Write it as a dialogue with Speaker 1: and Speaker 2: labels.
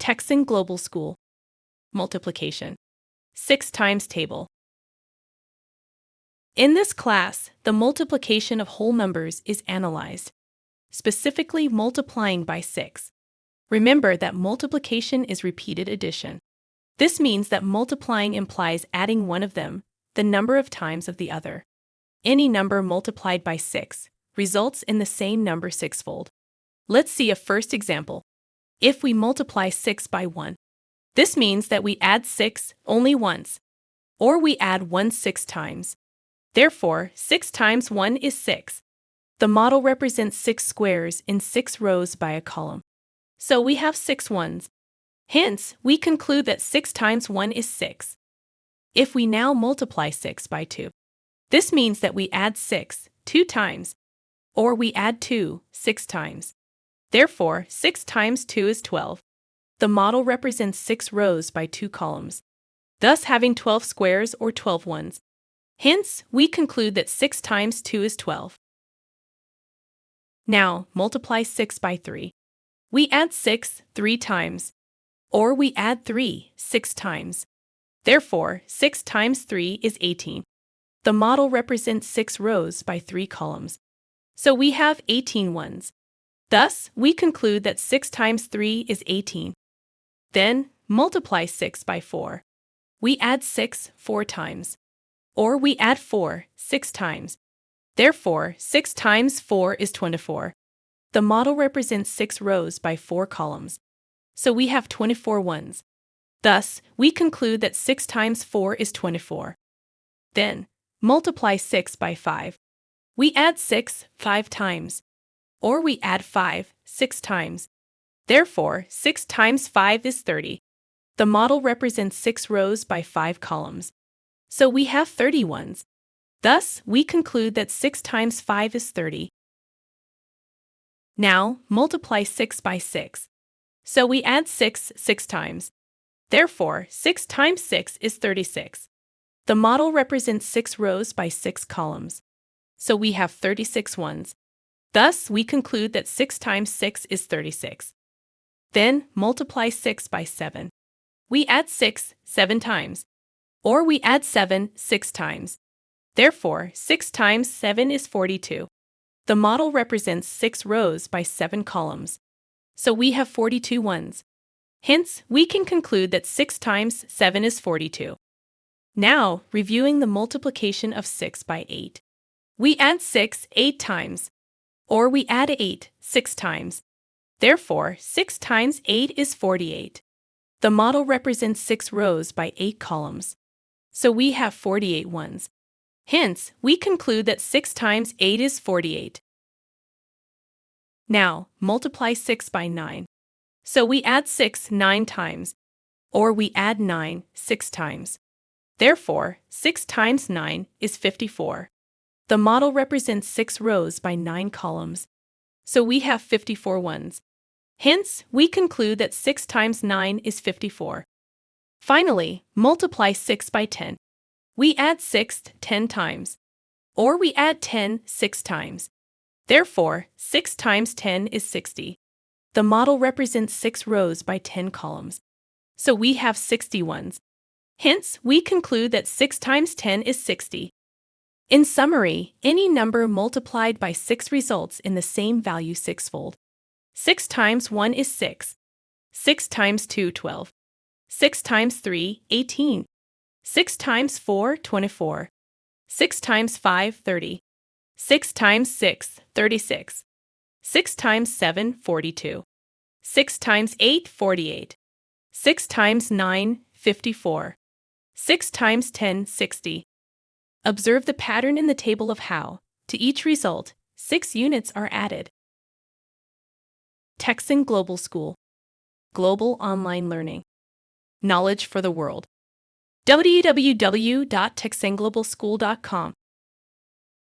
Speaker 1: Texan Global School. Multiplication. 6 times table. In this class, the multiplication of whole numbers is analyzed, specifically multiplying by 6. Remember that multiplication is repeated addition. This means that multiplying implies adding one of them, the number of times of the other. Any number multiplied by 6 results in the same number sixfold. Let's see a first example. If we multiply 6 by 1, this means that we add 6 only once, or we add 1 6 times. Therefore, 6 times 1 is 6. The model represents 6 squares in 6 rows by a column. So we have 6 ones. Hence, we conclude that 6 times 1 is 6. If we now multiply 6 by 2, this means that we add 6 2 times, or we add 2 6 times. Therefore, 6 times 2 is 12. The model represents 6 rows by 2 columns, thus having 12 squares or 12 ones. Hence, we conclude that 6 times 2 is 12. Now, multiply 6 by 3. We add 6 3 times, or we add 3 6 times. Therefore, 6 times 3 is 18. The model represents 6 rows by 3 columns, so we have 18 ones. Thus, we conclude that 6 times 3 is 18. Then, multiply 6 by 4. We add 6 4 times, or we add 4 6 times. Therefore, 6 times 4 is 24. The model represents 6 rows by 4 columns, so we have 24 ones. Thus, we conclude that 6 times 4 is 24. Then, multiply 6 by 5. We add 6 5 times, or we add 5 6 times. Therefore, 6 times 5 is 30. The model represents 6 rows by 5 columns, so we have 30 ones. Thus, we conclude that 6 times 5 is 30. Now, multiply 6 by 6. So we add 6 6 times. Therefore, 6 times 6 is 36. The model represents 6 rows by 6 columns, so we have 36 ones. Thus, we conclude that 6 times 6 is 36. Then, multiply 6 by 7. We add 6 7 times, or we add 7 6 times. Therefore, 6 times 7 is 42. The model represents 6 rows by 7 columns, so we have 42 ones. Hence, we can conclude that 6 times 7 is 42. Now, reviewing the multiplication of 6 by 8. We add 6 8 times, or we add 8 6 times. Therefore, 6 times 8 is 48. The model represents 6 rows by 8 columns, so we have 48 ones. Hence, we conclude that 6 times 8 is 48. Now, multiply 6 by 9. So we add 6 9 times, or we add 9 6 times. Therefore, 6 times 9 is 54. The model represents 6 rows by 9 columns, so we have 54 ones. Hence, we conclude that 6 times 9 is 54. Finally, multiply 6 by 10. We add 6 10 times, or we add 10 6 times. Therefore, 6 times 10 is 60. The model represents 6 rows by 10 columns, so we have 60 ones. Hence, we conclude that 6 times 10 is 60. In summary, any number multiplied by 6 results in the same value sixfold. 6 times 1 is 6. 6 times 2 12. 6 times 3 18. 6 times 4 24. 6 times 5 30. 6 times 6 36. 6 times 7 42. 6 times 8 48. 6 times 9 54. 6 times 10 60. Observe the pattern in the table of how, to each result, 6 units are added. Texan Global School. Global online learning. Knowledge for the world. www.texanglobalschool.com